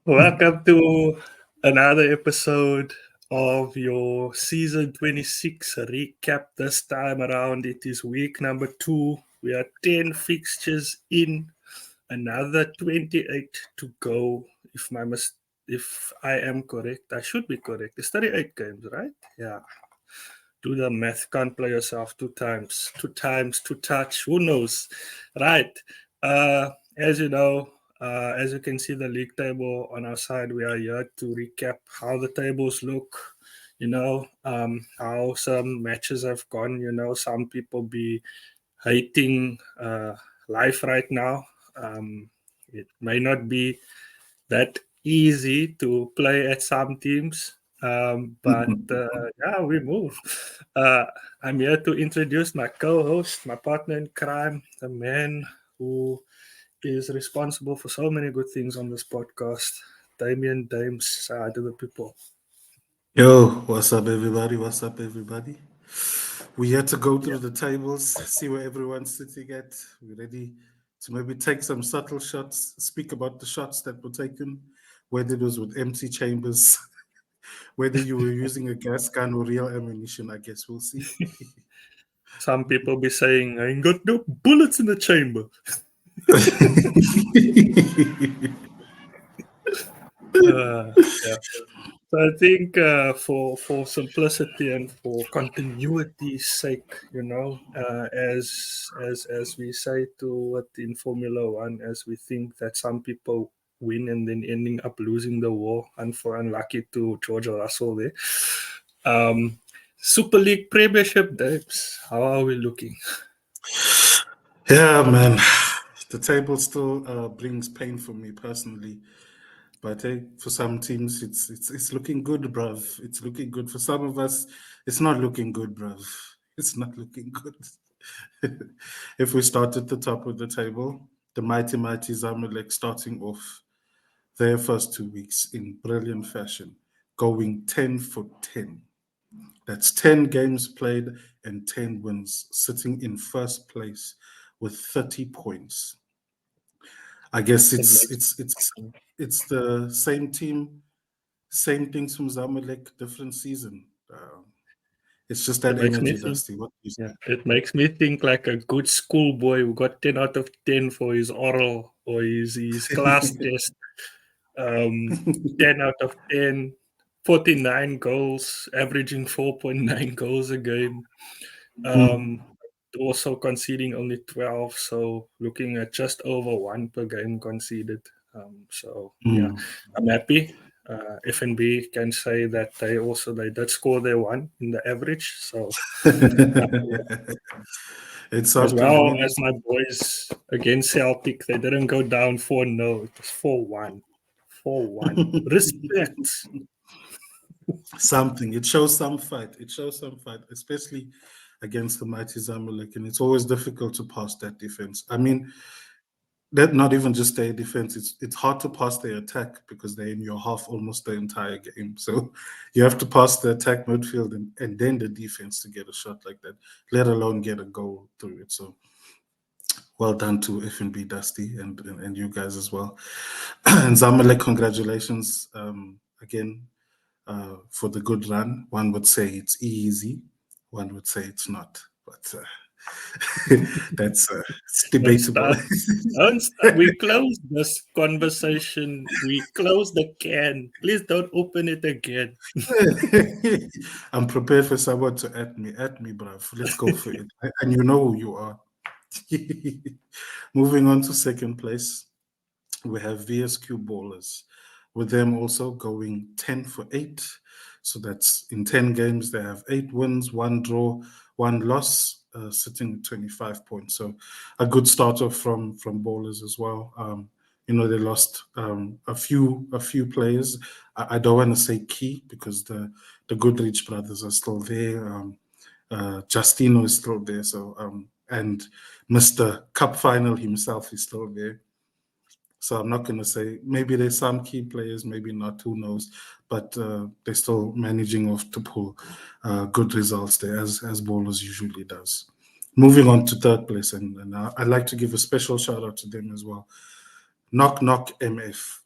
Welcome to another episode of your season 26 recap. This time around, it is week number 2. We are 10 fixtures in, another 28 to go. If I am correct, I should be correct. It's 38 games, right? Yeah. Do the math. Can't play yourself two times, two touch. Who knows? Right. As you know, as you can see the league table on our side, we are here to recap how the tables look, how some matches have gone. Some people be hating life right now. It may not be that easy to play at some teams. But yeah, we move. I'm here to introduce my co-host, my partner in crime, the man who is responsible for so many good things on this podcast, Damien Dames. To the people. Yo, what's up, everybody? What's up, everybody? We had to go through the tables, see where everyone's sitting at. We're ready to maybe take some subtle shots, speak about the shots that were taken, whether it was with empty chambers, whether you were using a gas gun or real ammunition. I guess we'll see. Some people be saying, I ain't got no bullets in the chamber. Yeah. So I think for simplicity and for continuity's sake, as we say to it in Formula One, as we think that some people win and then ending up losing the war, and for unlucky to George Russell there. Super League Premiership, Debs, how are we looking? Yeah, man. The table still brings pain for me personally. But for some teams, it's looking good, bruv. It's looking good. For some of us, it's not looking good, bruv. It's not looking good. If we start at the top of the table, the mighty Zamalek starting off their first 2 weeks in brilliant fashion, going 10 for 10. That's 10 games played and 10 wins, sitting in first place with 30 points. I guess it's the same team, same things from Zamalek, different season. It's just that energy, Dusty. What you say? It makes me think like a good schoolboy who got 10 out of 10 for his oral or his class test. 10 out of 10, 49 goals, averaging 4.9 goals a game. Also conceding only 12, so looking at just over 1 per game conceded. Yeah, I'm happy. FNB can say that they did score their 1 in the average. So It's as well something. as my boys against Celtic, they didn't go down 4-0. It was 4-1. 4-1. Respect. Something. It shows some fight. Especially against the mighty Zamalek, and it's always difficult to pass that defense. I mean, that not even just their defense. It's hard to pass their attack because they're in your half almost the entire game. So you have to pass the attack midfield and then the defense to get a shot like that, let alone get a goal through it. So well done to FNB Dusty and you guys as well. And Zamalek, congratulations again for the good run. One would say it's easy, one would say it's not, but that's it's debatable. We close this conversation. We close the can. Please don't open it again. I'm prepared for someone to at me, bruv. Let's go for it. And you know who you are. Moving on to second place, we have VSQ Ballers, with them also going 10 for 8. So that's in 10 games, they have 8 wins, 1 draw, 1 loss, sitting at 25 points. So a good start off from Ballers as well. They lost a few players. I don't want to say key because the Goodrich brothers are still there. Justino is still there. So and Mr. Cup Final himself is still there. So I'm not going to say maybe there's some key players, maybe not. Who knows? But they're still managing to pull good results there, as Ballers usually does. moving on to third place, and I'd like to give a special shout out to them as well. Knock Knock MF,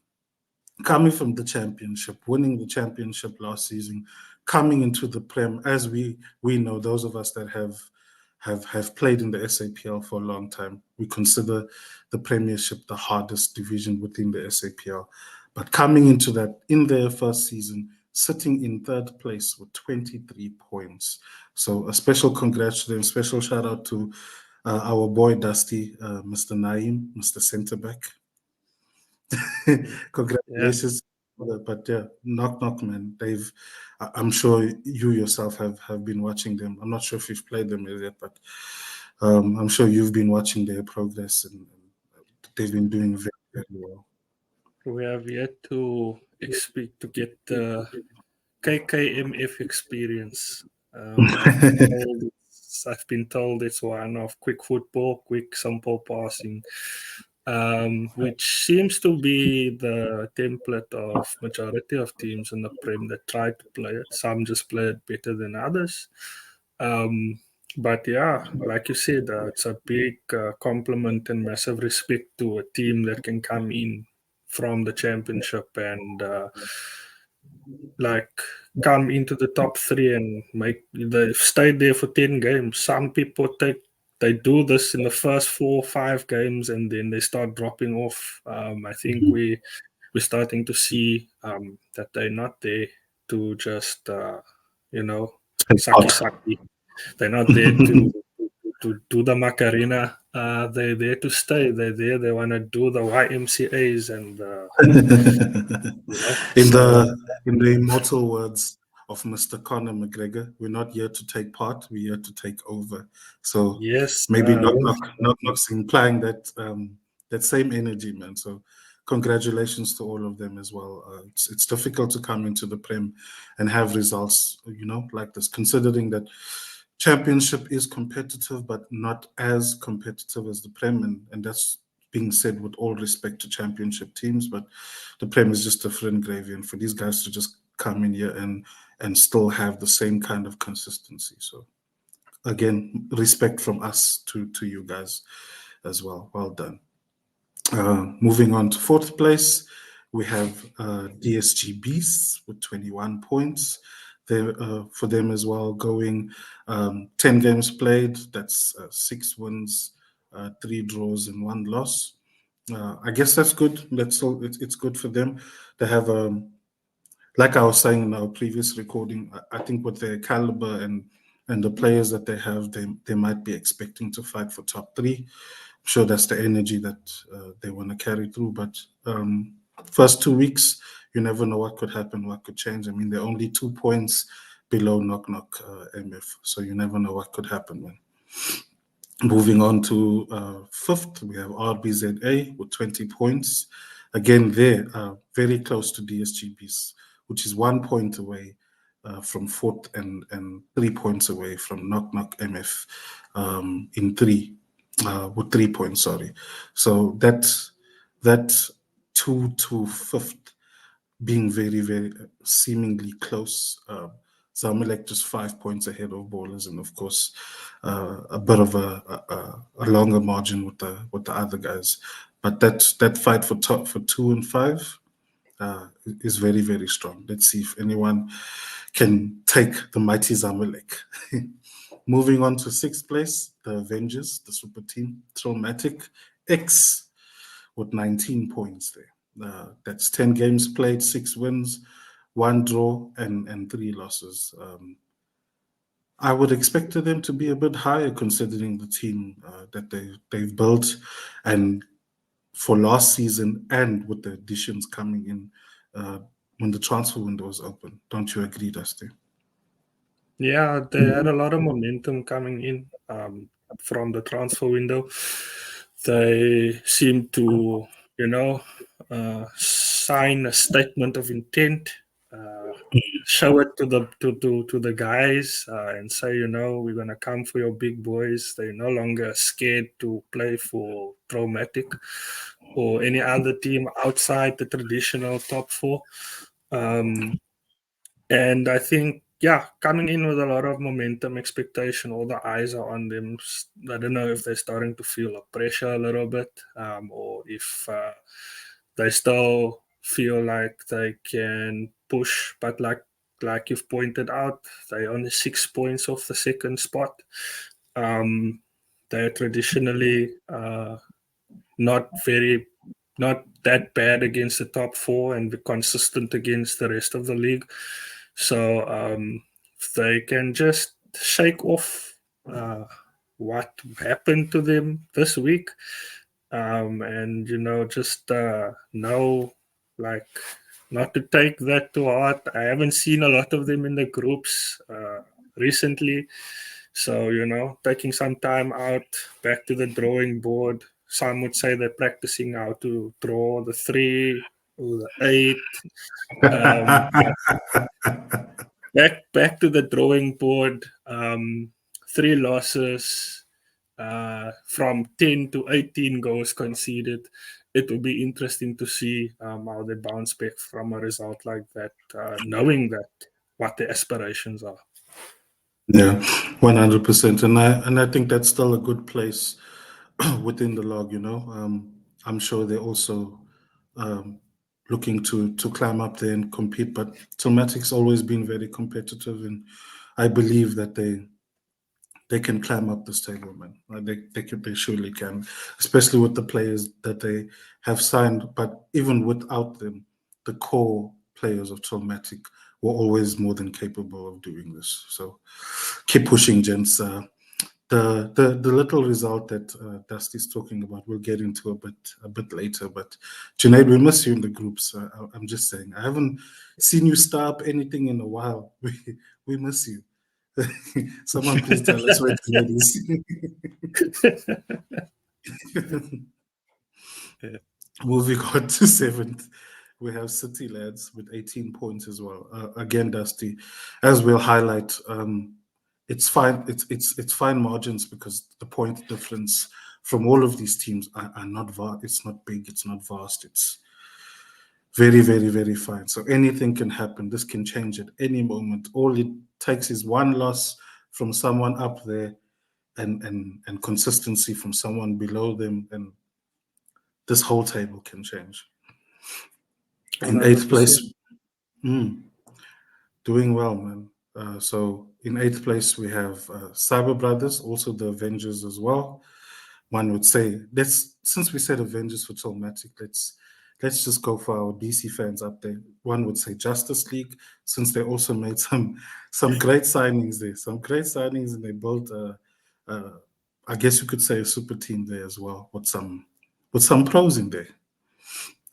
coming from the championship, winning the championship last season, coming into the Prem, as we know, those of us that have played in the SAPL for a long time, we consider the Premiership the hardest division within the SAPL. But coming into that in their first season, sitting in third place with 23 points. So a special congrats to them, special shout out to our boy Dusty, Mr. Naim, Mr. Centre Back. Congratulations. Yeah. But yeah, knock knock, man. I'm sure you yourself have been watching them. I'm not sure if you've played them yet, but I'm sure you've been watching their progress, and they've been doing very, very well. We have yet to expect to get the KKMF experience. I've been told it's one of quick football, quick simple passing, which seems to be the template of majority of teams in the Prem that try to play it. Some just play it better than others. But yeah, like you said, it's a big compliment and massive respect to a team that can come in from the championship and like come into the top three and they've stayed there for 10 games. Some people they do this in the first 4 or 5 games and then they start dropping off. I think we're starting to see that they're not there to just sucky. They're not there to do the Macarena. They're there to stay. They're there. They want to do the YMCAs and in the immortal words of Mr. Conor McGregor, we're not here to take part. We're here to take over. So yes, maybe knock knocks implying that that same energy, man. So congratulations to all of them as well. It's difficult to come into the Prem and have results, like this, considering that championship is competitive, but not as competitive as the Prem, and that's being said with all respect to championship teams, but the Prem is just different gravy, and for these guys to just come in here and still have the same kind of consistency. So again, respect from us to you guys as well. Well done. Moving on to fourth place, we have DSG Beasts with 21 points. For them as well, going 10 games played. That's 6 wins, 3 draws, and 1 loss. I guess that's good. It's good for them. They have, like I was saying in our previous recording, I think with their caliber and the players that they have, they might be expecting to fight for top 3. I'm sure that's the energy that they want to carry through. But first 2 weeks, you never know what could happen, what could change. I mean, they're only 2 points below Knock Knock MF, so you never know what could happen, man. Moving on to fifth, we have RBZA with 20 points. Again, they're very close to DSGBs, which is 1 point away from fourth and 3 points away from Knock Knock MF with 3 points, sorry. So that 2 to fifth being very, very seemingly close. Zamalek just 5 points ahead of Ballers, and of course, a bit of a longer margin with the other guys. But that fight for 2 and 5 is very, very strong. Let's see if anyone can take the mighty Zamalek. Moving on to sixth place, the Avengers, the super team, Traumatic X with 19 points there. That's 10 games played, 6 wins, 1 draw, and 3 losses. I would expect them to be a bit higher considering the team that they've built, and for last season, and with the additions coming in when the transfer window was open. Don't you agree, Dusty? Yeah, they had a lot of momentum coming in from the transfer window. They seem to, sign a statement of intent, show it to the guys, and say, we're gonna come for your big boys. They're no longer scared to play for Traumatic or any other team outside the traditional top 4. And I think yeah, coming in with a lot of momentum, expectation, all the eyes are on them. I don't know if they're starting to feel a pressure a little bit, or if they still feel like they can push. But like you've pointed out, they're only 6 points off the second spot. They're traditionally not very not that bad against the top four and be consistent against the rest of the league. So if they can just shake off what happened to them this week, and just know, like, not to take that to heart. I haven't seen a lot of them in the groups recently, so taking some time out, back to the drawing board. Some would say they're practicing how to draw the 3 or the 8. um, back to the drawing board. 3 losses, from 10 to 18 goals conceded. It will be interesting to see how they bounce back from a result like that, knowing that what the aspirations are. Yeah, 100%. And I think that's still a good place within the log, I'm sure they're also um, looking to climb up there and compete, but Tomatic's always been very competitive, and I believe that they can climb up this table, man. They surely can, especially with the players that they have signed. But even without them, the core players of Tomatic were always more than capable of doing this. So keep pushing, gents. The little result that Dusty's talking about, we'll get into a bit later. But Junaid, we miss you in the groups. I'm just saying, I haven't seen you star up anything in a while. We miss you. Someone please tell us where Junaid is. Moving on to 7th, we have City Lads with 18 points as well. Again, Dusty, as we'll highlight, it's fine. It's fine margins because the point difference from all of these teams are not vast. It's not big. It's not vast. It's very, very, very fine. So anything can happen. This can change at any moment. All it takes is one loss from someone up there, and consistency from someone below them, and this whole table can change. In 8th 100%. place, doing well, man. So in 8th place, we have Cyber Brothers, also the Avengers as well. One would say, since we said Avengers for Tomatic, let's just go for our DC fans up there. One would say Justice League, since they also made some great signings there, and they built I guess you could say a super team there as well, with some pros in there.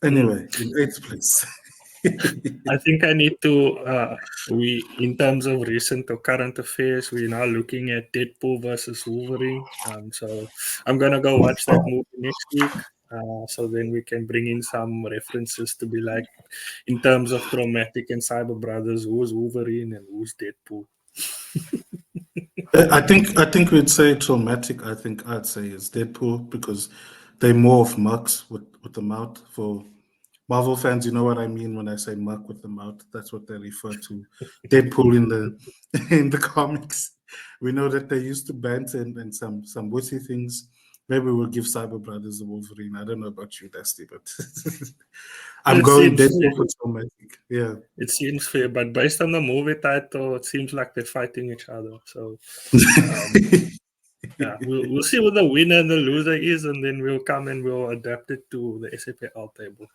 Anyway, in 8th place. I think I need to. In terms of recent or current affairs, we're now looking at Deadpool versus Wolverine. So I'm gonna go watch that movie next week. So then we can bring in some references to be like, in terms of Traumatic and Cyber Brothers, who's Wolverine and who's Deadpool. I think we'd say Traumatic. I think I'd say it's Deadpool because they're more of mucks with the mouth. For Marvel fans, you know what I mean when I say muck with the mouth. That's what they refer to Deadpool in the in the comics. We know that they used to banter and some witty things. Maybe we'll give Cyber Brothers a Wolverine. I don't know about you, Dusty, but I'm It going seems Deadpool fair. for Traumatic. Yeah. It seems fair, but based on the movie title, it seems like they're fighting each other. So um, yeah, we'll see what the winner and the loser is, and then we'll come and we'll adapt it to the SAPL table.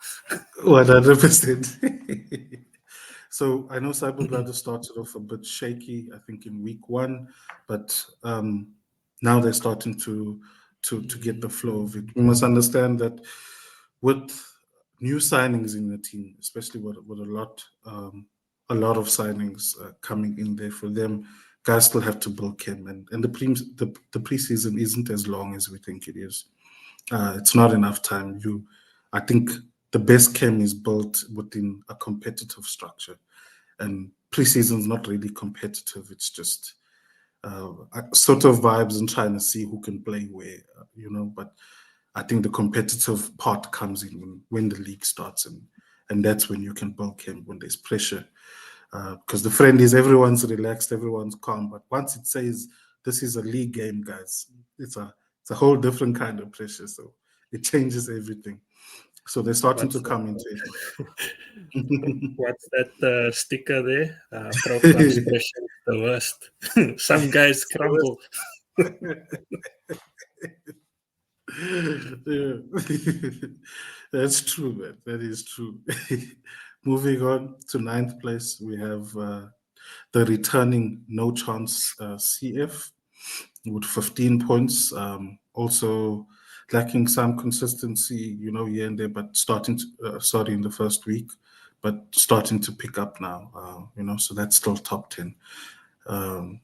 100%. So I know Cyber Brothers started off a bit shaky, I think, in week 1, but now they're starting to get the flow of it. We must understand that with new signings in the team, especially with a lot of signings coming in there for them, guys still have to build chem, and the preseason isn't as long as we think it is. It's not enough time. I think the best chem is built within a competitive structure, and preseason's not really competitive. It's just sort of vibes and trying to see who can play where, But I think the competitive part comes in when the league starts, and that's when you can build chem when there's pressure. because the friendlies, everyone's relaxed, everyone's calm. But once it says this is a league game, guys, it's a whole different kind of pressure. So it changes everything. So they're starting to come into it. What's that sticker there? Pro Club's pressure is the worst. Some guys crumble. Yeah. That's true, man. That is true. Moving on to 9th place, we have the returning no chance CF with 15 points. Also lacking some consistency, here and there, but starting to, sorry, in the first week, but starting to pick up now, so that's still top 10.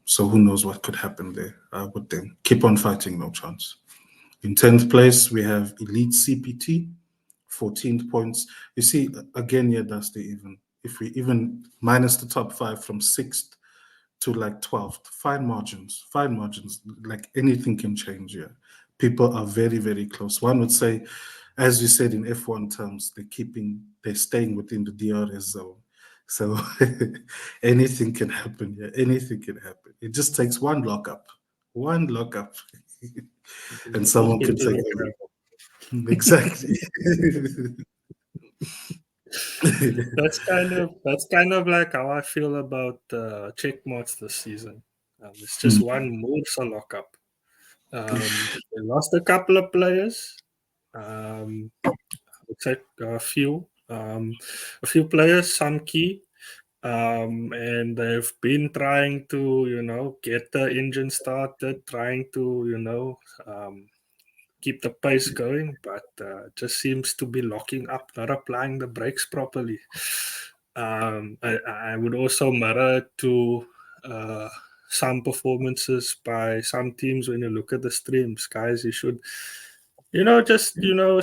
So who knows what could happen there with them. Keep on fighting, no chance. In 10th place, we have Elite CPT, 14 points. You see, again, yeah, Dusty, even if we even minus the top 5 from 6th to like 12th, fine margins, like anything can change here. People are very, very close. One would say, as you said in F1 terms, they're staying within the DRS zone. So anything can happen here. Anything can happen. It just takes one lockup, and someone can take over. Exactly. That's kind of like how I feel about check mods this season. It's just one Mursa lockup. They lost a couple of players. I would say a few players, some key. And they've been trying to, get the engine started, trying to, keep the pace going, but just seems to be locking up, not applying the brakes properly. I would also mirror to some performances by some teams when you look at the streams. Guys, you should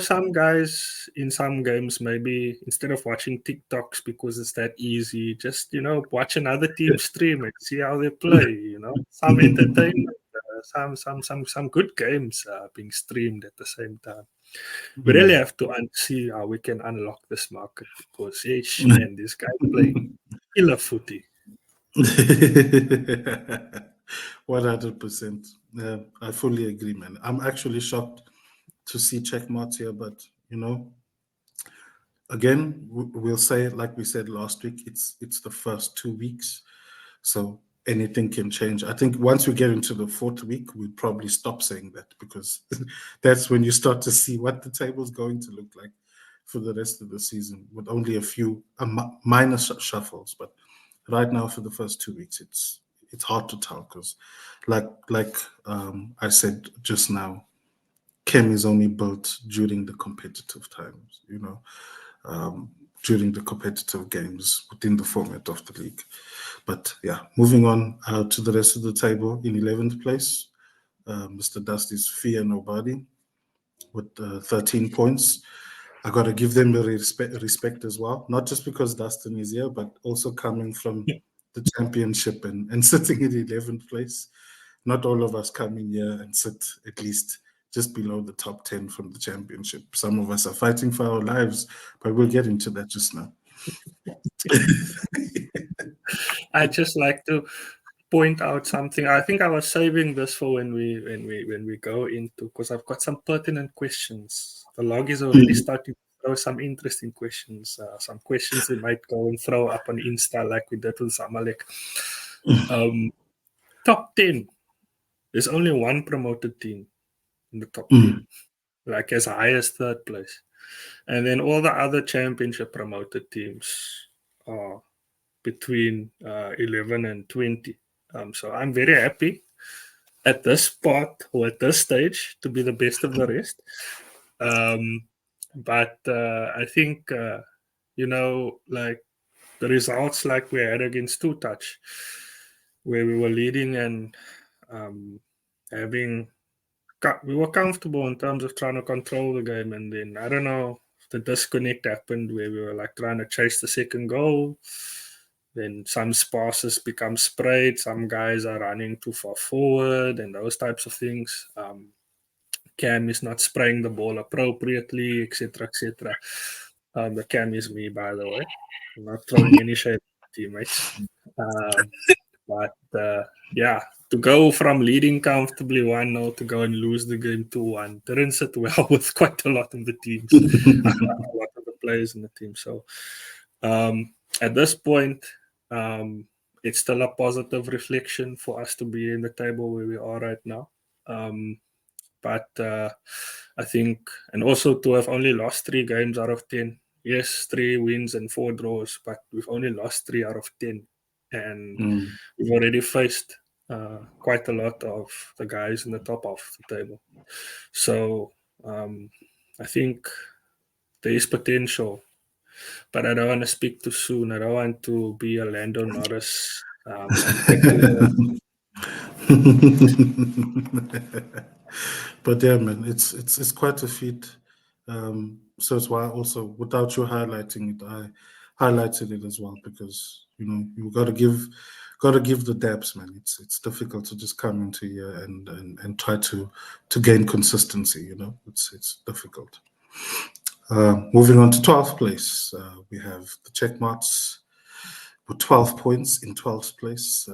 some guys in some games, maybe instead of watching TikToks because it's that easy, just, watch another team stream and see how they play, some entertainment, some good games being streamed at the same time. We really have to see how we can unlock this market because, man, this guy playing killer footy. 100%. I fully agree, man. I'm actually shocked to see checkmarks here, but again, we'll say it like we said last week. It's the first 2 weeks, so anything can change. I think once we get into the 4th week, we'll probably stop saying that because that's when you start to see what the table's going to look like for the rest of the season, with only a few minor shuffles. But right now, for the first 2 weeks, it's hard to tell because, like I said just now, Chem is only built during the competitive times, during the competitive games within the format of the league. But yeah, moving on to the rest of the table. In 11th place, Mr. Dusty's Fear Nobody with 13 points. I got to give them the respect as well, not just because Dustin is here, but also coming from the championship and sitting in 11th place. Not all of us come in here and sit at least just below the top 10 from the championship. Some of us are fighting for our lives, but we'll get into that just now. I just like to point out something. I think I was saving this for when we go into, because I've got some pertinent questions. The log is already starting to throw some interesting questions. Some questions they might go and throw up on Insta like we did with Zamalek. Top 10. There's only one promoted team in the top 10, like as high as 3rd place. And then all the other championship promoted teams are between 11 and 20. So I'm very happy at this spot or at this stage to be the best of the rest. But I think, like the results like we had against Two Touch, where we were leading and we were comfortable in terms of trying to control the game. And then, I don't know, the disconnect happened where we were like trying to chase the second goal. Then some passes become sprayed. Some guys are running too far forward and those types of things. Cam is not spraying the ball appropriately, etc., etc. The Cam is me, by the way. I'm not throwing any shade. teammates. But yeah, to go from leading comfortably 1-0 to go and lose the game 2-1 didn't sit well with quite a lot of the teams, a lot of the players in the team. So at this point, it's still a positive reflection for us to be in the table where we are right now. But I think, and also to have only lost 3 games out of 10. Yes, 3 wins and 4 draws, but we've only lost 3 out of 10. And we've already faced quite a lot of the guys in the top of the table. So I think there is potential, but I don't want to speak too soon. I don't want to be a Lando Norris and take But yeah, man, it's quite a feat. So it's why also, without you highlighting it, I highlighted it as well, because you got to give the depths, man. It's difficult to just come into here and try to gain consistency. It's difficult. Moving on to 12th place, we have the Checkmarks with 12 points in 12th place.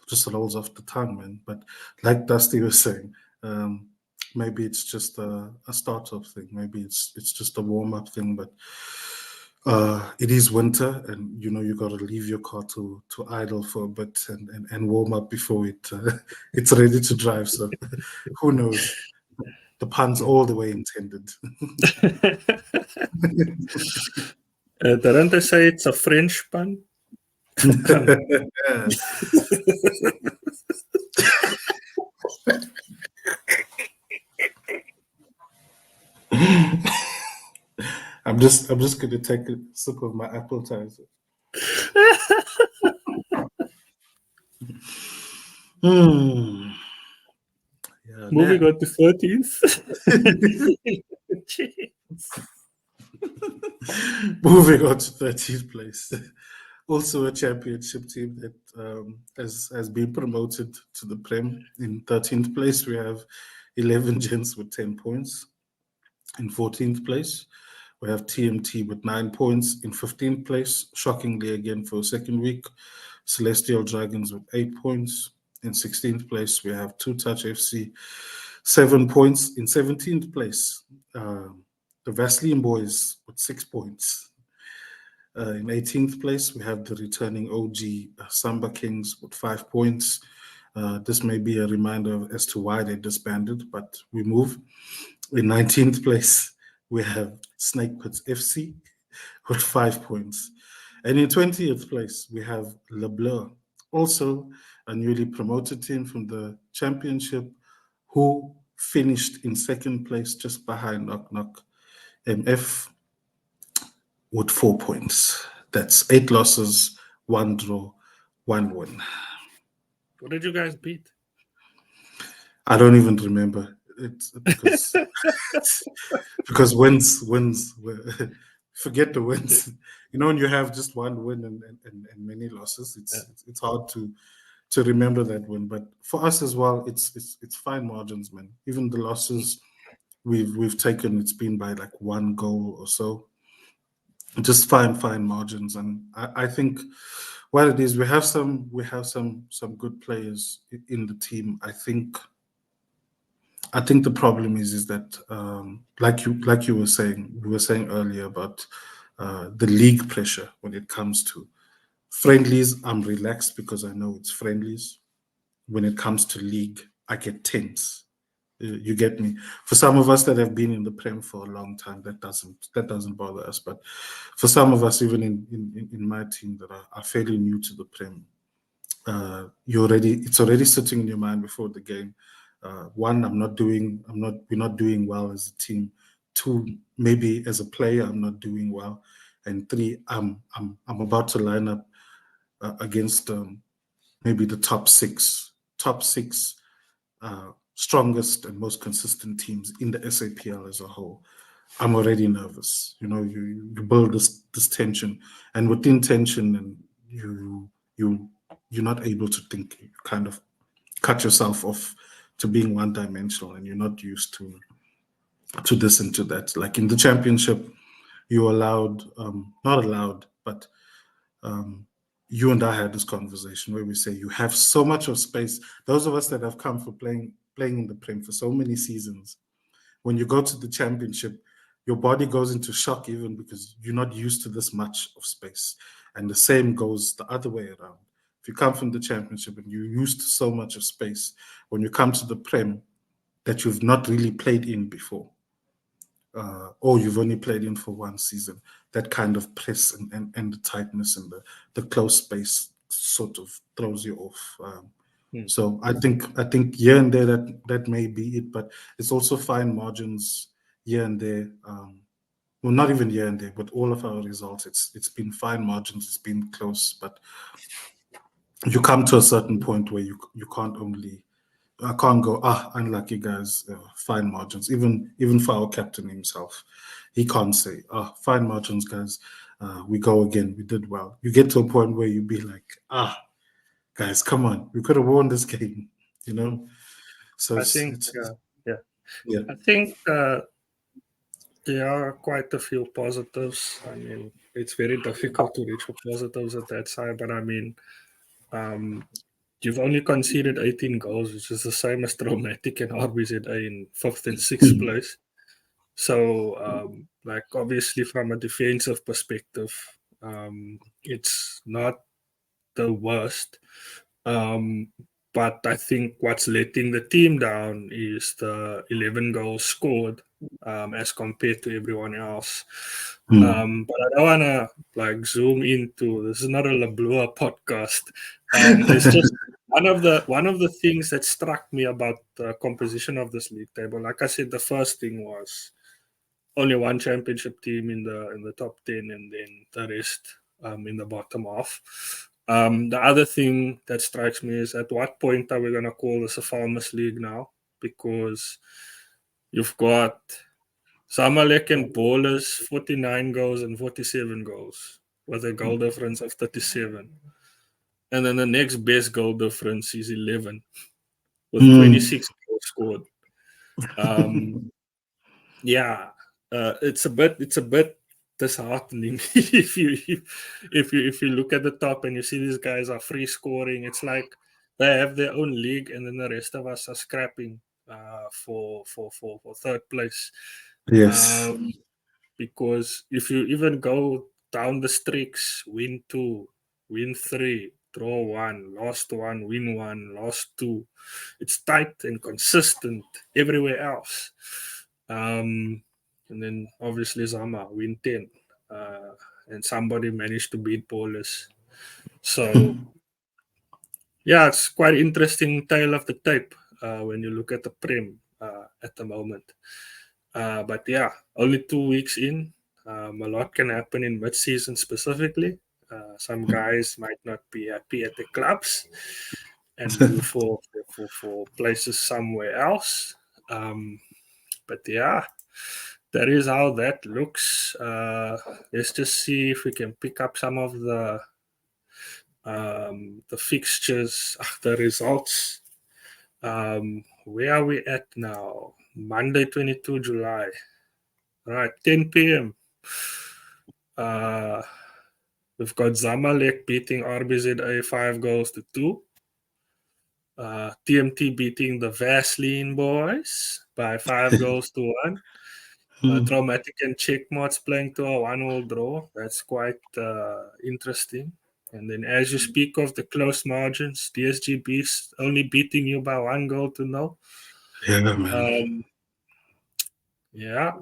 Just rolls off the tongue, man. But like Dusty was saying, maybe it's just a start-up thing. Maybe it's just a warm-up thing. But it is winter, and you got to leave your car to idle for a bit and warm up before it's ready to drive. So who knows? The pun's all the way intended. Didn't they say it's a French pun? I'm just gonna take a sip of my appetizer. Yeah, Moving on to 13th. Moving on to 13th place. Also a championship team that has been promoted to the Prem. In 13th place, we have 11 Gents with 10 points. In 14th place, we have TMT with 9 points. In 15th place, shockingly again for a second week, Celestial Dragons with 8 points. In 16th place, we have Two Touch FC, 7 points. In 17th place, the Vaseline Boys with 6 points. In 18th place, we have the returning OG Samba Kings with 5 points. This may be a reminder as to why they disbanded, but we move. In 19th place, we have Snake Pits FC with 5 points. And in 20th place, we have Le Bleu, also a newly promoted team from the championship, who finished in second place just behind Knock Knock MF with 4 points. That's 8 losses, 1 draw, 1 win. What did you guys beat? I don't even remember. It's because because wins. Forget the wins. When you have just 1 win and many losses, it's hard to remember that win. But for us as well, it's fine margins, man. Even the losses we've taken, it's been by like 1 goal or so. Just fine margins, and I think what it is, we have some good players in the team. I think the problem is that like you were saying, we were saying earlier about the league pressure when it comes to friendlies. I'm relaxed because I know it's friendlies. When it comes to league, I get tense. You get me? For some of us that have been in the Prem for a long time, that doesn't bother us. But for some of us, even in my team that are fairly new to the Prem, it's already sitting in your mind before the game. 1, we're not doing well as a team. 2, maybe as a player, I'm not doing well. And 3, I'm about to line up against maybe the top six strongest and most consistent teams in the SAPL as a whole. I'm already nervous. You build this tension, and within tension, and you're not able to think. You kind of cut yourself off to being one-dimensional, and you're not used to this and to that. Like in the championship, you're allowed, not allowed, but you and I had this conversation where we say you have so much of space. Those of us that have come for playing in the Prem for so many seasons, when you go to the Championship, your body goes into shock even because you're not used to this much of space. And the same goes the other way around. If you come from the Championship and you're used to so much of space, when you come to the Prem that you've not really played in before, or you've only played in for one season, that kind of press and the tightness and the close space sort of throws you off. So I think here and there that may be it, but it's also fine margins here and there. Well, not even here and there, but all of our results, it's been fine margins, it's been close, but you come to a certain point where you can't only I can't go, unlucky guys, fine margins. Even for our captain himself, he can't say, fine margins, guys. We go again. We did well. You get to a point where you be like, guys, come on, we could have won this game, you know. So I think, yeah. I think there are quite a few positives. I mean, it's very difficult to reach for positives at that side, but I mean, you've only conceded 18 goals, which is the same as Dramatic and RBZA in 5th and 6th place. So, like, obviously, from a defensive perspective, it's not the worst. But I think what's letting the team down is the 11 goals scored as compared to everyone else. But I don't want to like zoom into this is not a LeBlua podcast. There's just one of the things that struck me about the composition of this league table. Like I said, the first thing was only one championship team in the top 10, and then the rest in the bottom half. The other thing that strikes me is at what point are we going to call this a farmers league now? Because you've got Zamalek and Ballers 49 goals and 47 goals with a goal difference of 37. And then the next best goal difference is 11 with 26 goals scored. Yeah, it's a bit disheartening if you look at the top and you see these guys are free scoring. It's like they have their own league, and then the rest of us are scrapping for third place. Yes. Because if you even go down the streaks, win 2, win 3, draw 1, lost 1, win 1, lost 2, it's tight and consistent everywhere else. And then obviously Zama win 10, and somebody managed to beat Ballers. So yeah, it's quite interesting tale of the tape when you look at the Prem at the moment. But yeah, only 2 weeks in, a lot can happen in mid-season specifically. Some guys might not be happy at the clubs and move for places somewhere else. But yeah, that is how that looks. Let's just see if we can pick up some of the fixtures, the results. Where are we at now? Monday, 22 July. Right, 10 p.m. We've got Zamalek beating RBZA 5 goals to 2. TMT beating the Vaseline boys by 5 goals to 1. Traumatic and Checkmarts playing to a 1-1 draw. That's quite interesting. And then as you speak of the close margins, DSGB's only beating you by 1 goal to 0. Yeah, man. Yeah.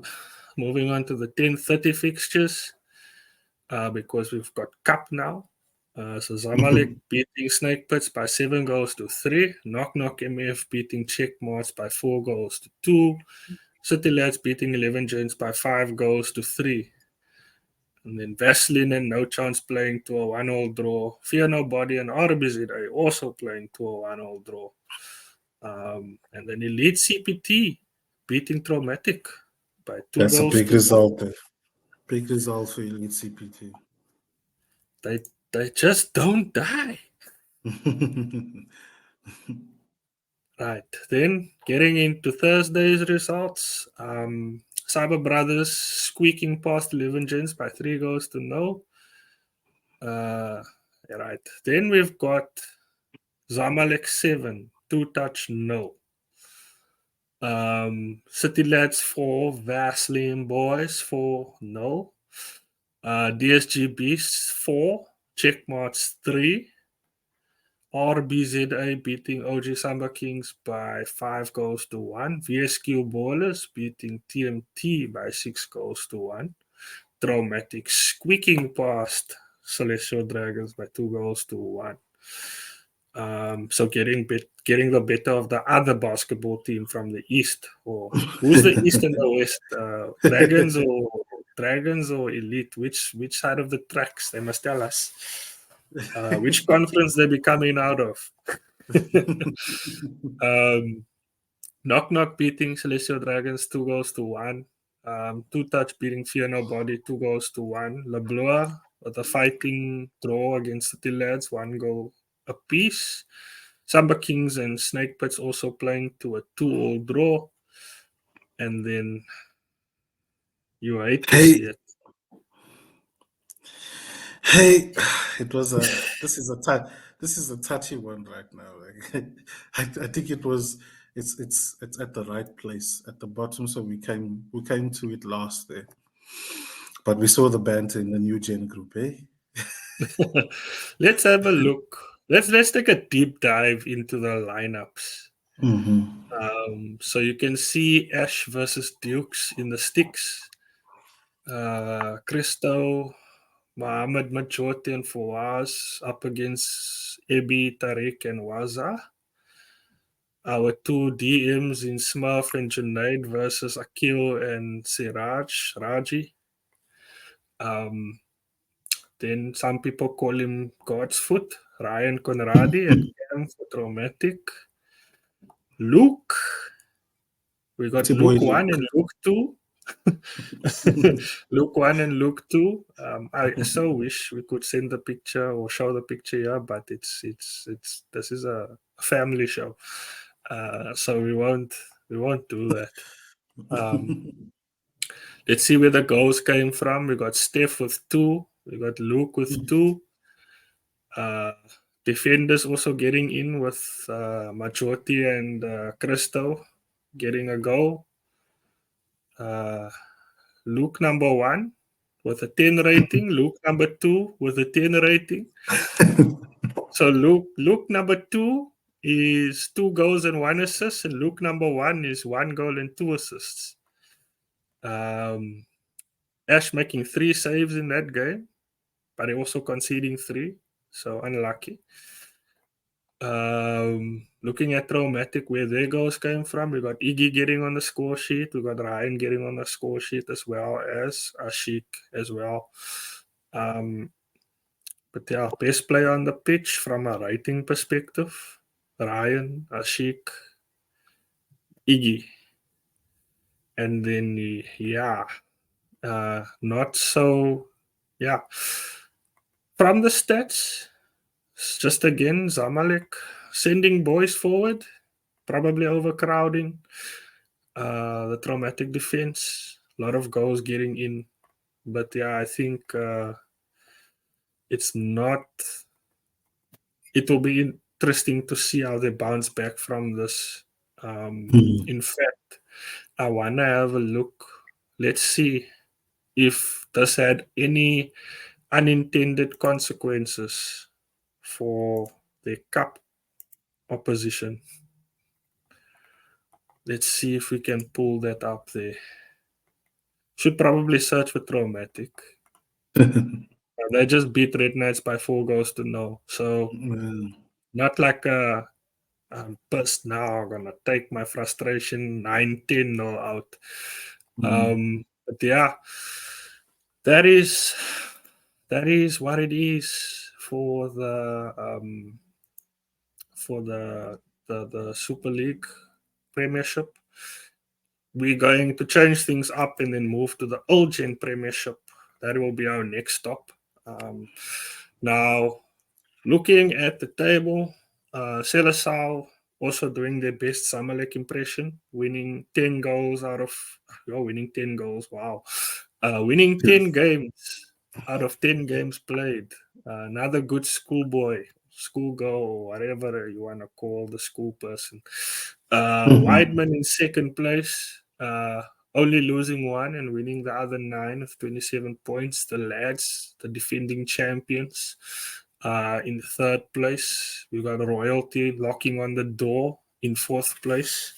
Moving on to the 10:30 fixtures, because we've got Cup now. So Zamalek beating Snake Pits by 7 goals to 3. Knock Knock MF beating Checkmarts by 4 goals to 2. City Lads beating 11 Gents by 5 goals to 3. And then Vaseline and No Chance playing to a 1-1 draw. Fear Nobody and RBZA also playing to a 1-1 draw. And then Elite CPT beating Traumatic by 2 That's a goals big to 1. result there. Big result for Elite CPT. They just don't die. Right. Then getting into Thursday's results. Cyber Brothers squeaking past 11 Gents by 3 goals to 0. Right. Then we've got Zamalek 7, 2-touch, no. City Lads 4, Vaseline Boys 4, no. DSG Beasts 4, Checkmarts 3. RBZA beating OG Samba Kings by 5-1. VSQ Ballers beating TMT by 6-1. Traumatic squeaking past Celestial Dragons by 2-1. So getting the better of the other basketball team from the East. Or who's the East and the West? Dragons or Elite? Which side of the tracks? They must tell us. Which conference they be coming out of? Knock Knock beating Celestial Dragons 2-1. 2-touch beating Fear Nobody 2-1. LeBlanc with a fighting draw against City Lads, 1 goal apiece. Samba Kings and Snake Pits also playing to a 2-all draw. And then you hate to see it. Hey, it was a. This is a touchy one right now. Like, I think it was. It's at the right place at the bottom. So we came to it last there, but we saw the banter in the new gen group, eh? Let's have a look. Let's take a deep dive into the lineups. So you can see Ash versus Dukes in the sticks. Christo, Mohammed Majorti and Fawaz up against Ebi, Tariq and Waza. Our two DMs in Smurf and Junaid versus Akil and Siraj, Raji. Then some people call him God's Foot, Ryan Conradi at Cam for Traumatic. Luke. We got Boy Luke 1 Luke. and Luke 2. Luke 1 and Luke 2. I so wish we could send the picture or show the picture here, but it's this is a family show. So we won't do that. Let's see where the goals came from. We got Steph with 2. We got Luke with 2. Defenders also getting in with Majorti and Christo getting a goal. Luke number 1 with a 10 rating. Luke number 2 with a 10 rating. So Luke number 2 is 2 goals and 1 assist, and Luke number 1 is 1 goal and 2 assists. Ash making 3 saves in that game, but he also conceding 3, so unlucky. Looking at Traumatic, where their goals came from, we got Iggy getting on the score sheet, we got Ryan getting on the score sheet, as well as Ashik as well. But yeah, best player on the pitch from a rating perspective, Ryan, Ashik, Iggy. And then, not so, From the stats, just again, Zamalek sending boys forward, probably overcrowding. The Traumatic defense, a lot of goals getting in. But yeah, I think it's not. It will be interesting to see how they bounce back from this. In fact, I want to have a look. Let's see if this had any unintended consequences for the cup opposition. Let's see if we can pull that up there. Should probably search for Traumatic. They just beat Red Knights by 4-0. So not like I'm pissed now. I'm gonna take my frustration 9-10 out. But yeah, that is what it is for the Super League Premiership. We're going to change things up and then move to the Old Gen Premiership. That will be our next stop. Now, looking at the table, Selecao also doing their best Summer League impression, winning 10 goals out of... winning 10 goals, wow. Winning 10 games out of 10 games played. Another good schoolgirl, or whatever you want to call the school person. Weidman in second place, only losing one and winning the other 9 of 27 points. The lads, the defending champions, in third place. We got Royalty knocking on the door in fourth place.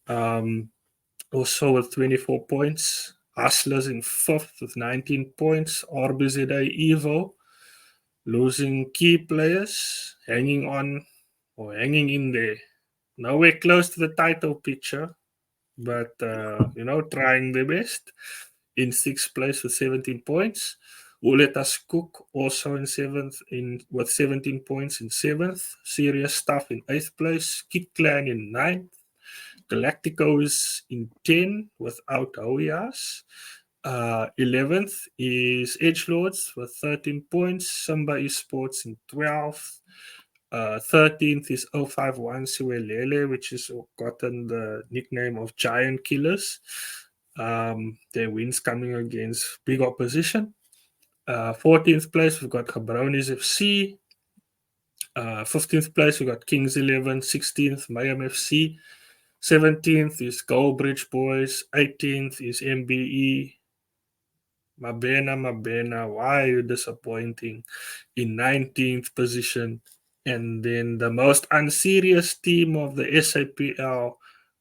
Also with 24 points. Hustlers in fifth with 19 points. RBZA Evo losing key players, hanging on or hanging in there. Nowhere close to the title picture, but trying their best. In sixth place with 17 points. Uletas Cook also in seventh with 17 points in seventh. Serious Stuff in eighth place. Kid Clan in ninth. Galacticos in 10 without Hoyas. 11th is Edgelords with 13 points. Simba Esports in 12th. 13th is 051 Siuuuu, which has gotten the nickname of Giant Killers. Their wins coming against big opposition. 14th place, we've got Cabrones FC. 15th place, we've got Kings 11. 16th, Mayhem FC. 17th is Goldbridge Boys. 18th is MBE. Mabena, why are you disappointing? In 19th position. And then the most unserious team of the SAPL,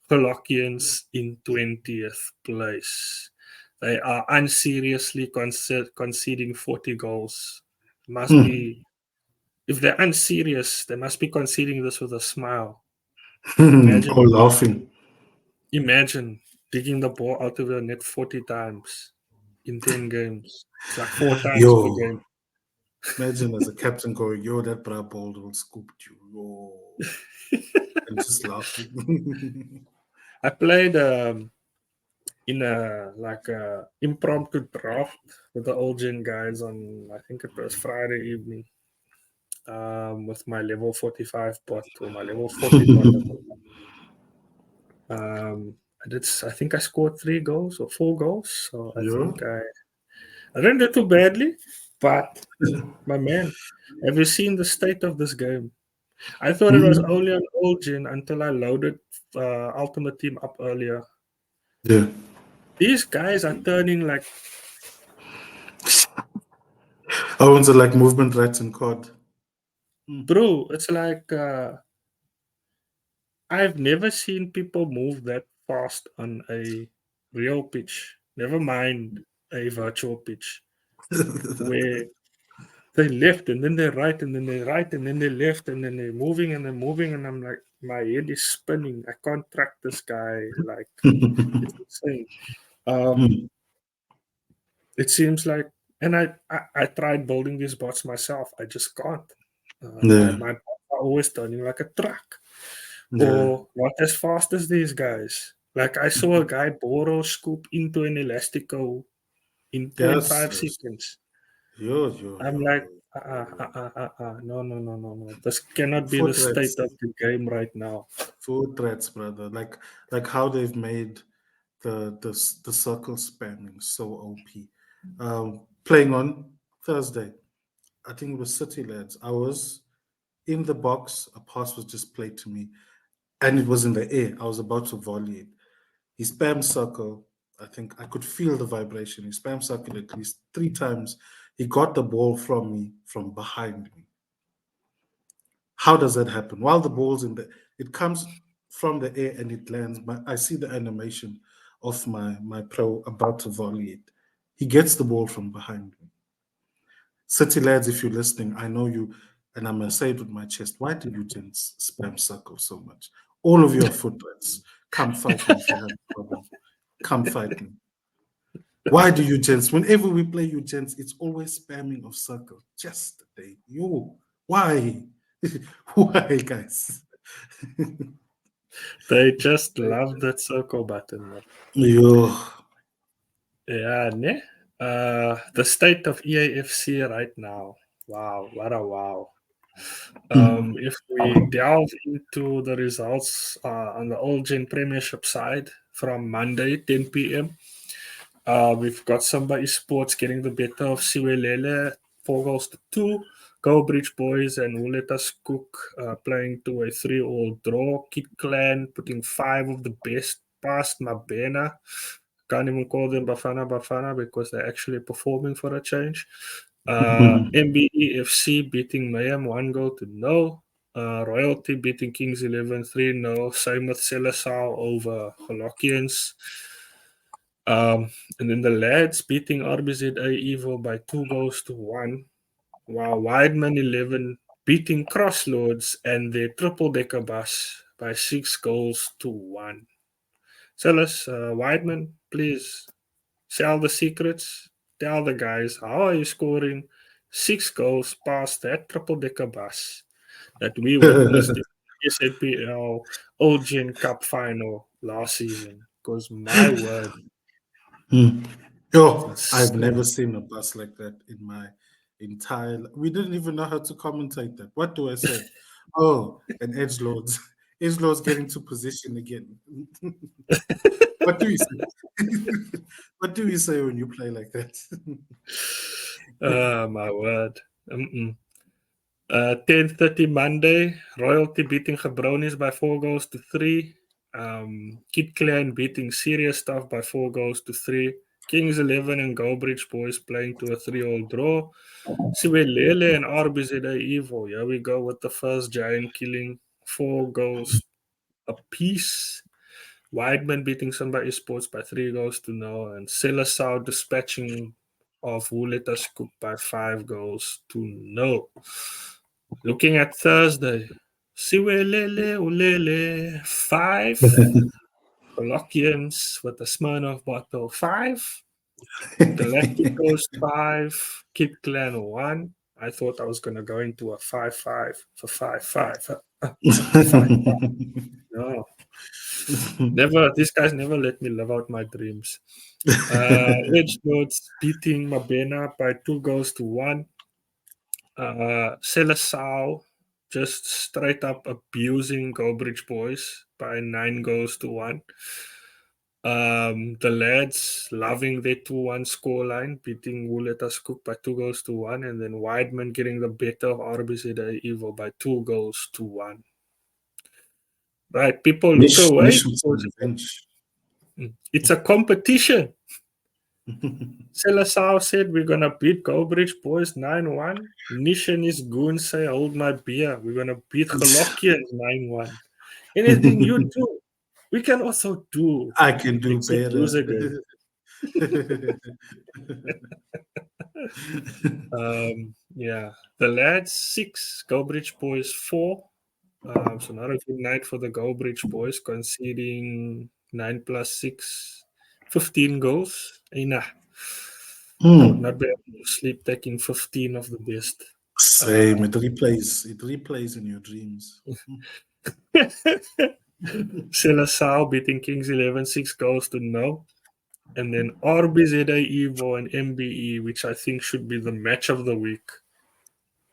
Coloquians, in 20th place. They are unseriously conceding 40 goals. Must be, if they're unserious, they must be conceding this with a smile. Or laughing. Imagine digging the ball out of your net 40 times in 10 games. It's like 4 times per Yo, game. imagine as a captain going, yo, that bra ball will scoop you. Yo. And just laughing. I played in a impromptu draft with the old gen guys on, I think it was Friday evening, with my level 45 bot or my level 40 bot. I think I scored 3 goals or 4 goals. So I think I didn't do too badly, but my man, have you seen the state of this game? I thought it was only on old gen until I loaded Ultimate Team up earlier. Yeah. These guys are turning like, I want to like movement rights in COD. bro, it's like I've never seen people move that fast on a real pitch. Never mind a virtual pitch where they left and then they right and then they right and then they left and then they're moving and they're moving and I'm like, my head is spinning. I can't track this guy. Like, it's insane. It seems like, and I tried building these bots myself. I just can't. My bots are always turning like a truck, or not as fast as these guys. Like I saw a guy borrow scoop into an elastico in 0.5 seconds. I'm like, no. This cannot be the Foot state rats. of the game right now. Foot rats, brother. Like how they've made the circle spamming so OP. Playing on Thursday, I think it was City lads. I was in the box, a pass was just played to me, and it was in the air. I was about to volley it. He spam circle. I think I could feel the vibration. He spam circle at least 3 times. He got the ball from me from behind me. How does that happen? While the ball's in the, it comes from the air and it lands. I see the animation of my pro about to volley it. He gets the ball from behind me. City lads, if you're listening, I know you, and I'm gonna say it with my chest. Why do you gents spam circle so much? All of your footprints. Come fight me if you have a problem. Come fight me. Why do you gents, whenever we play you gents, it's always spamming of circle? Just they, you. Why? Why, guys? They just love that circle button, man. Yo. Yeah, ne? The state of EAFC right now. Wow, what a wow. If we delve into the results on the Old Gen Premiership side from Monday, 10 p.m., we've got Samba Esports getting the better of Siuuuu 4-2. Goldbridge Boys and Who Let Us Cook playing to a 3-all draw. Kid Clan putting 5 of the best past Mabena. Can't even call them Bafana because they're actually performing for a change. MBE FC beating Mayhem 1-0. Royalty beating Kings 11 3-0. Same with Selecao over Holokians. And then the lads beating RBZA Evo by 2-1. While Wideman 11 beating Crosslords and their triple-decker bus by 6-1. Silas, Wideman, please sell the secrets. Tell the guys, how are you scoring 6 goals past that triple-decker bus that we witnessed in the SAPL Ocean Cup final last season? Because my word, Oh, I've insane. never seen a bus like that in my entire. We didn't even know how to commentate that. What do I say? Oh, and edge lords, edge lords getting to position again. What do you say? What do you say when you play like that? My word. 10:30 Monday, Royalty beating Gebronis by 4-3. Kid Clan beating Serious Stuff by 4-3. Kings 11 and Goldbridge Boys playing to a 3-all draw. Siwelele and RBZA Evo. Here we go with the first giant killing. 4 goals apiece. Wideman beating Sunby Esports by 3-0. And Selecao dispatching of Who Let Us Cook by 5-0. Looking at Thursday, Siwelele Ulele 5. Coloquians with a Smirnoff bottle 5. Galacticos 5. Kid Clan 1. I thought I was going to go into a 5-5 for 5-5. 5-5. No. Never. These guys never let me live out my dreams. Edge Lords beating Mabena by 2-1. Selecao just straight up abusing Goldbridge Boys by 9-1. The lads loving their 2-1 scoreline, beating Who Let Us Cook by 2-1, and then Wideman getting the better of RBZA Evo by 2-1. Right, people look Nish away with some because revenge. it's a competition. Selecao said we're gonna beat Goldbridge Boys 9-1. Nish and his goons say hold my beer. We're gonna beat Holokians 9-1. Anything you do, we can also do. I can do Except better. lose again. Yeah, the lads 6, Goldbridge Boys 4. So not a good night for the Goldbridge Boys, conceding 9 plus 6, 15 goals. Nah, I would not be able to sleep taking 15 of the best. Same. It replays. It replays in your dreams. Selecao beating Kings 11 6-0. And then RBZA Evo and MBE, which I think should be the match of the week.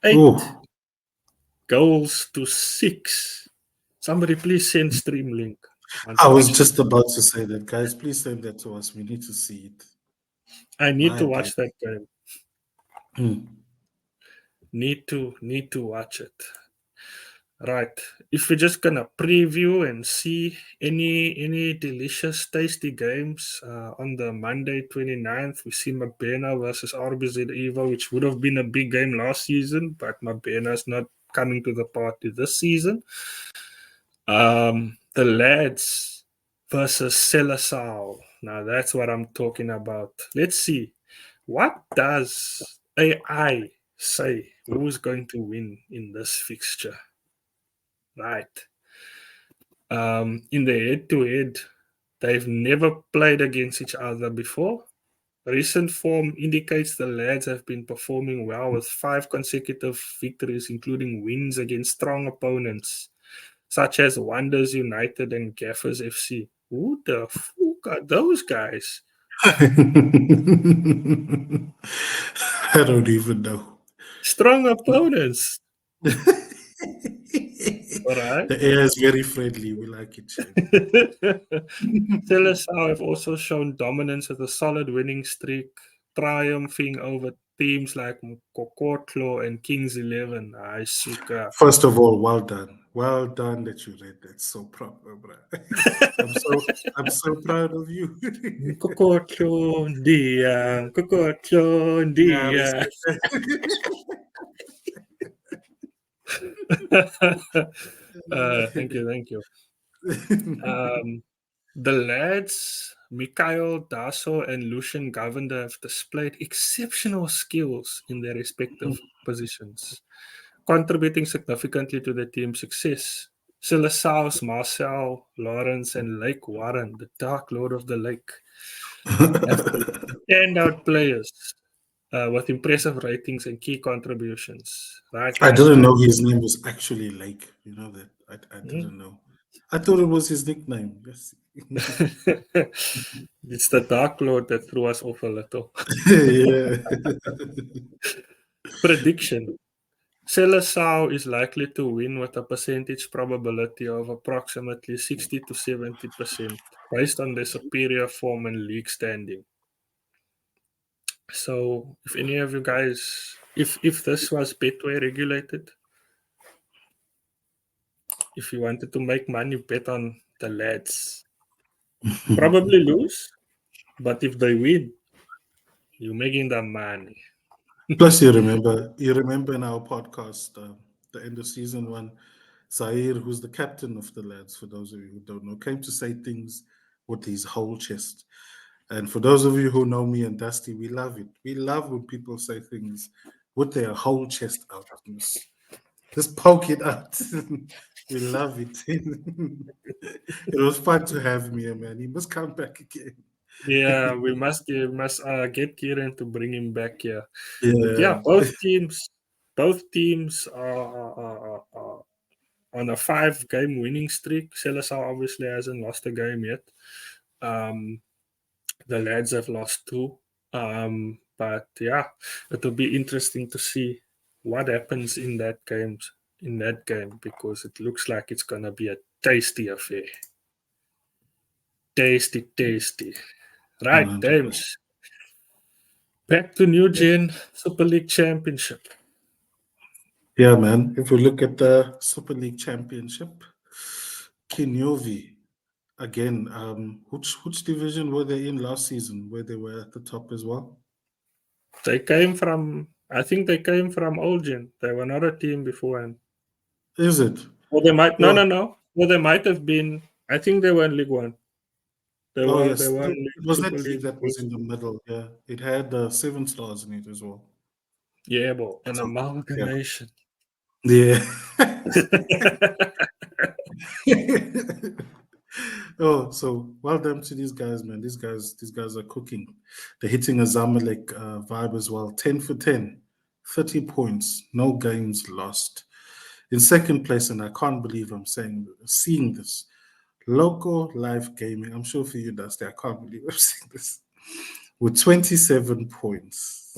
8-6. Somebody please send stream link. I was just about to say that, guys. Please send that to us. We need to see it. I need to watch that game. Need to watch it. Right. If we're just gonna preview and see any delicious, tasty games on the Monday 29th, we see Mabena versus RBZ Evo, which would have been a big game last season, but Mabena's not coming to the party this season. The lads versus Selecao. Now that's what I'm talking about. Let's see. What does AI say who's going to win in this fixture? Right. In the head-to-head, they've never played against each other before. Recent form indicates the lads have been performing well with 5 consecutive victories, including wins against strong opponents, such as Wonders United and Gaffers FC. Who the fuck are those guys? I don't even know. Strong opponents. All right. The air is very friendly. We like it, Shane. Selecao have also shown dominance with a solid winning streak, triumphing over teams like Mkokotlo and Kings 11. I suka. First of all, well done. Well done that you read that so proper, bro. I'm so proud of you. Mkokotlo dia, Mkokotlo Yeah, dia. respect. Thank you. The lads, Mikhail Dasso and Lucian Govender, have displayed exceptional skills in their respective positions, contributing significantly to the team's success. Silasau's Marcel, Lawrence, and Lake Warren, the Dark Lord of the Lake, have been standout players with impressive ratings and key contributions. Right, I guys? didn't know his name was actually Lake. You know that? I Hmm? didn't know. I thought it was his nickname. Yes. It's the Dark Lord that threw us off a little. Yeah. Prediction. Selecao is likely to win with a percentage probability of approximately 60 to 70% based on their superior form and league standing. So, if any of you guys, if this was Betway regulated, if you wanted to make money, bet on the lads. Probably lose, but if they win, you're making the money. Plus, you remember in our podcast, the end of season one, Zaire, who's the captain of the lads, for those of you who don't know, came to say things with his whole chest. And for those of you who know me and Dusty, we love it. We love when people say things with their whole chest out. Just poke it out. We love it. It was fun to have me, man. He must come back again. Yeah, we must get Kieran to bring him back here. But yeah, Yeah. both teams are on a 5-game winning streak. Selasau obviously hasn't lost a game yet. Um, the lads have lost 2. But yeah, it will be interesting to see what happens in that game because it looks like it's gonna be a tasty affair. Tasty. Right, 100%. James. Back to New Gen Super League Championship. Yeah, man. If we look at the Super League Championship, Kinyovi, again, which division were they in last season where they were at the top as well? I think they came from Old Gen. They were not a team beforehand. Is it? Or they might, Oh, no. Well, they might have been, I think they were in League One. They yes. were in It was Super that league League. that was in the middle. Yeah. It had 7 stars in it as well. Yeah, bro. An So, yeah. amalgamation. Yeah. Oh, so well done to these guys, man. These guys are cooking. They're hitting a Zamalek vibe as well. 10 for 10, 30 points, no games lost. In second place, and I can't believe seeing this. Local live gaming. I'm sure for you, Dusty, I can't believe I'm seeing this. With 27 points.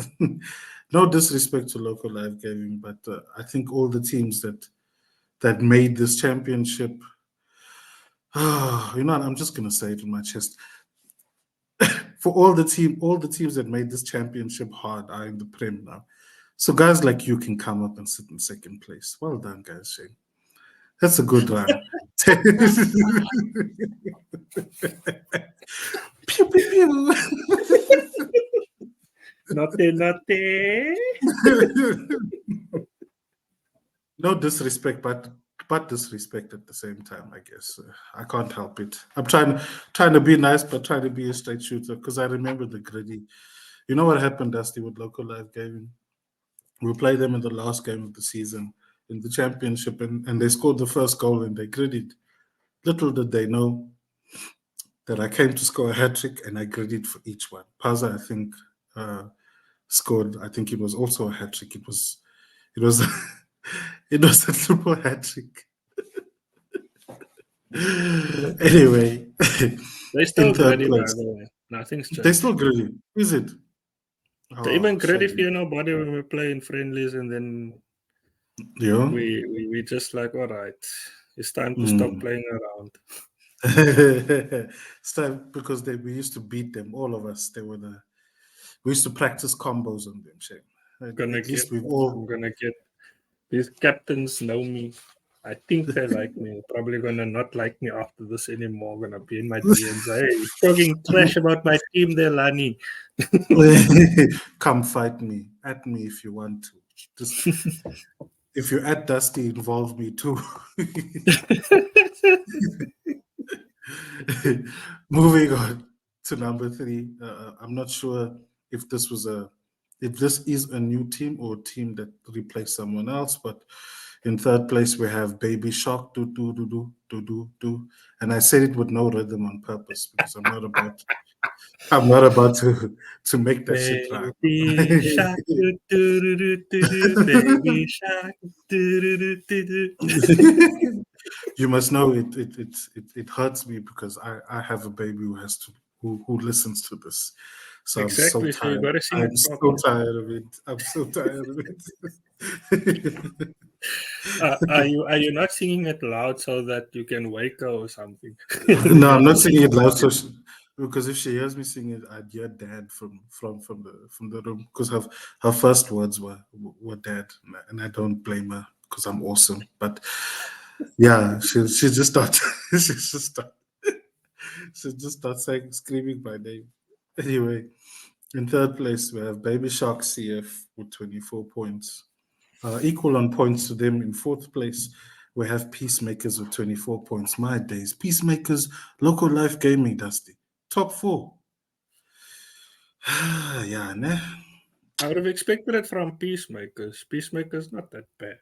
No disrespect to local live gaming, but I think all the teams that made this championship. You know what? I'm just gonna say it in my chest. For all the teams that made this championship hard are in the Prem now. So guys like you can come up and sit in second place. Well done, guys, Shane. That's a good run. Pew, pew, pew. Nothing. No disrespect, but disrespect at the same time. I guess I can't help it. I'm trying to be nice, but trying to be a straight shooter because I remember the gritty. You know what happened, Dusty, with local live gaming? We played them in the last game of the season in the championship, and they scored the first goal and they gritted. Little did they know that I came to score a hat trick and I gritted for each one. Paza, I think, scored. I think it was also a hat trick. It was it was a triple hat trick. Anyway, They in still third gritty, by place, the way. Nothing's they still changed. gritty. Is it? They Oh, even gritty shame. for nobody when we play in friendlies, and then Yeah. we just like, all right, it's time to stop Mm. playing around. It's time because we used to beat them, all of us. They were We used to practice combos on them, Shane. I'm At least we've all. gonna get these captains know me. I think they like me. Probably gonna not like me after this anymore. Gonna be in my DMs. Hey, talking trash about my team there, Lani. Come fight me. At me if you want to. Just if you're at Dusty, involve me too. Moving on to number 3. I'm not sure if this is a new team or a team that replaced someone else, but in third place we have Baby Shark do do do do do do do, and I said it with no rhythm on purpose because I'm not about to make that shit rhyme. Baby shark, do, do, do, do, do, do. Baby shark, do, do, do, do, do. You must know it hurts me because I have a baby who listens to this. So I'm so Exactly. So you tired. gotta sing I'm it so properly. tired of it. I'm so tired of it. Are you not singing it loud so that you can wake her or something? No, I'm not singing it loud because if she hears me sing it, I'd hear dad from the room because her first words were dad, and I don't blame her because I'm awesome. But yeah, she just start she just start she just start saying screaming my name. Anyway, in third place we have Baby Shark CF with 24 points. Equal on points to them in fourth place. We have Peacemakers with 24 points. My days. Peacemakers, local life gaming, Dusty. Top 4. Yeah, ne? I would have expected it from Peacemakers. Peacemakers not that bad.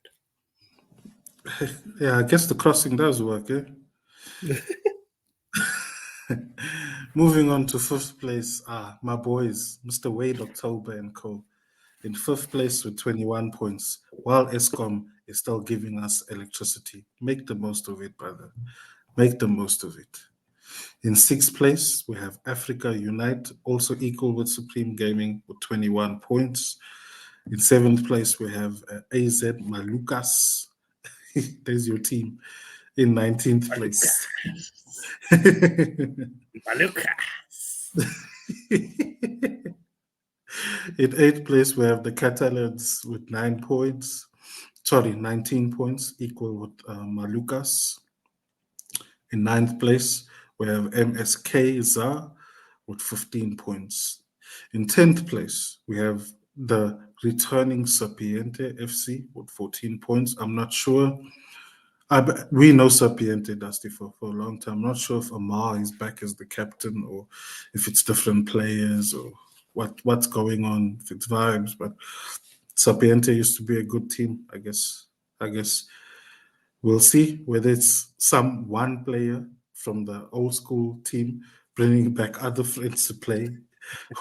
Yeah, I guess the crossing does work, eh? Moving on to fifth place, my boys, Mr. Wade October and Co. In fifth place with 21 points, while ESCOM is still giving us electricity. Make the most of it, brother. Make the most of it. In sixth place, we have Africa Unite, also equal with Supreme Gaming with 21 points. In seventh place, we have AZ Malukas. There's your team. In 19th place. Maluka. In eighth place, we have the Catalans with 9 points. Sorry, 19 points, equal with Malukas. In ninth place, we have MSK ZA with 15 points. In 10th place, we have the returning Sapiente FC with 14 points. I'm not sure. We know Sapiente, Dusty, for a long time. I'm not sure if Amar is back as the captain or if it's different players or what's going on, if it's vibes. But Sapiente used to be a good team, I guess. We'll see whether it's one player from the old school team bringing back other friends to play,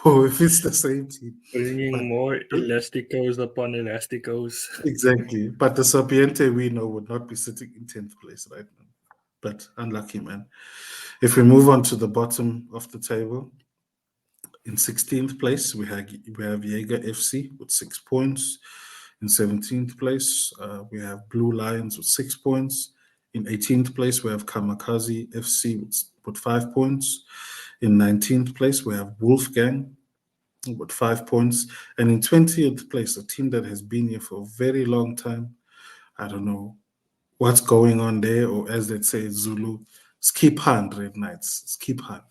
or if it's the same team. Bringing But more elasticos upon elasticos. exactly. But the Sapiente we know would not be sitting in 10th place right now. But unlucky, man. If we move on to the bottom of the table, in 16th place, we have Jaeger FC with 6 points. In 17th place, we have Blue Lions with 6 points. In 18th place, we have Kamikaze FC with 5 points. In 19th place, we have Wolfgang with 5 points. And in 20th place, a team that has been here for a very long time. I don't know what's going on there, or as they say in Zulu, skip hand, Red Knights. Skip hand.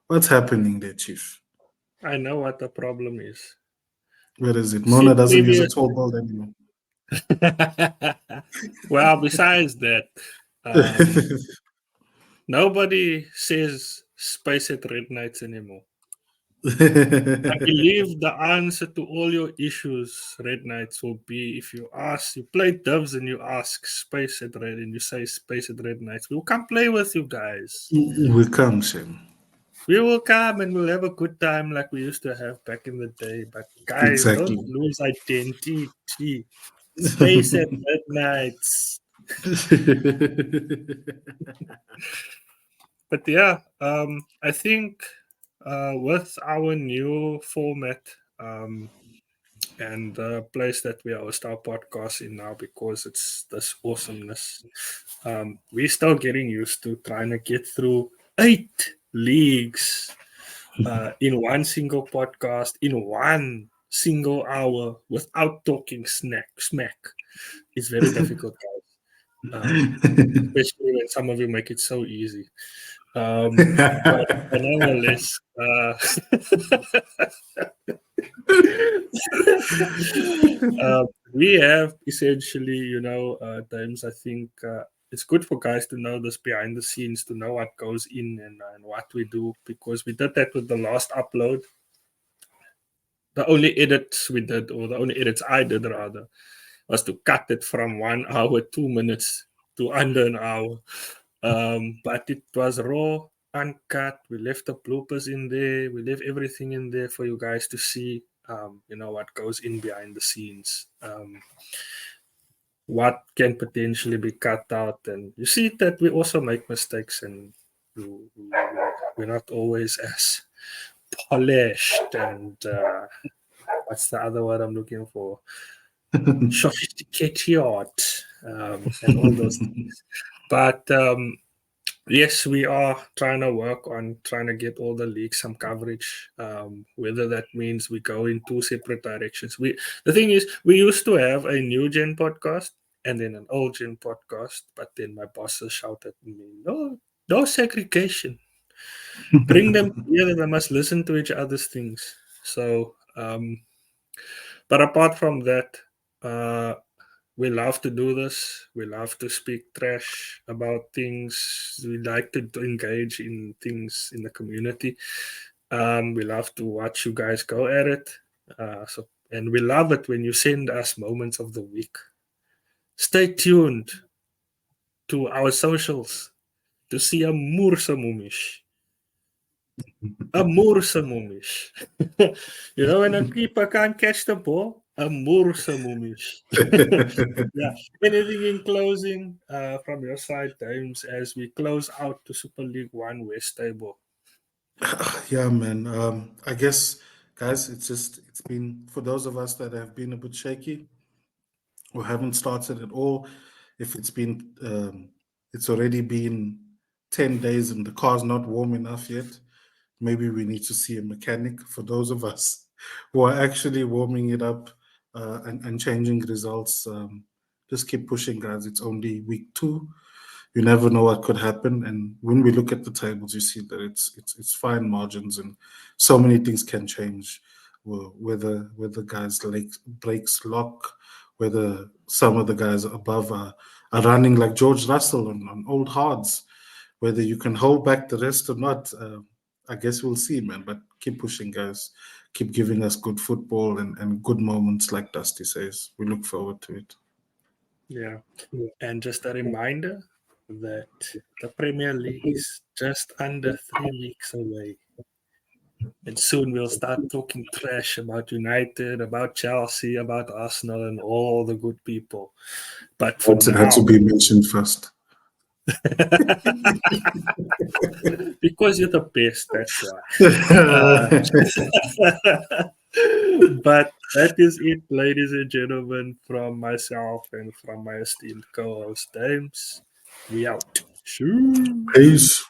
What's happening there, Chief? I know what the problem is. Where is it? See Mona doesn't use a previous. tall ball anymore. Well, besides that, um, nobody says Space at Red Knights anymore. I believe the answer to all your issues, Red Knights, will be if you play Dubs and you ask Space at Red and you say Space at Red Knights, we'll come play with you guys. We come, Shem. We will come and we'll have a good time like we used to have back in the day. But guys, Exactly. don't lose identity. Space at Red Knights. But yeah, I think with our new format and the place that we host our podcast in now, because it's this awesomeness, we're still getting used to trying to get through 8 leagues in one single podcast, in one single hour, without talking smack. It's very difficult, guys. Especially when some of you make it so easy. But nonetheless, we have essentially, times I think it's good for guys to know this behind the scenes, to know what goes in and what we do, because we did that with the last upload. The only edits we did, or the only edits I did rather, was to cut it from 1 hour, 2 minutes to under an hour. But it was raw, uncut. We left the bloopers in there. We left everything in there for you guys to see, what goes in behind the scenes. What can potentially be cut out. And you see that we also make mistakes, and we're not always as polished and what's the other word I'm looking for? Sophisticated, and all those things. But yes, we are trying to work on trying to get all the leagues some coverage. Whether that means we go in two separate directions. The thing is, we used to have a new gen podcast and then an old gen podcast, but then my bosses shouted at me, no segregation. Bring them together. They must listen to each other's things. So, but apart from that, we love to do this. We love to speak trash about things. We like to engage in things in the community. We love to watch you guys go at it. And we love it when you send us moments of the week. Stay tuned to our socials to see a Mursa Mumish. A Mursa Mumish. When a keeper can't catch the ball, a Mursa Mumish. Yeah. Anything in closing from your side, James, as we close out to Super League One West Table? Yeah, man. I guess, guys, it's been, for those of us that have been a bit shaky or haven't started at all, if it's already been 10 days and the car's not warm enough yet, maybe we need to see a mechanic. For those of us who are actually warming it up and changing results, just keep pushing, guys. It's only week 2. You never know what could happen. And when we look at the tables, you see that it's fine margins, and so many things can change. Whether guys like breaks lock, whether some of the guys above are running like George Russell on old hards, whether you can hold back the rest or not. I guess we'll see, man. But keep pushing, guys. Keep giving us good football and good moments, like Dusty says. We look forward to it. Yeah. And just a reminder that the Premier League is just under 3 weeks away. And soon we'll start talking trash about United, about Chelsea, about Arsenal, and all the good people. But for It had to now, be mentioned first. because you're the best, that's why. But that is it, ladies and gentlemen, from myself and from my esteemed co-host James. We out. Peace.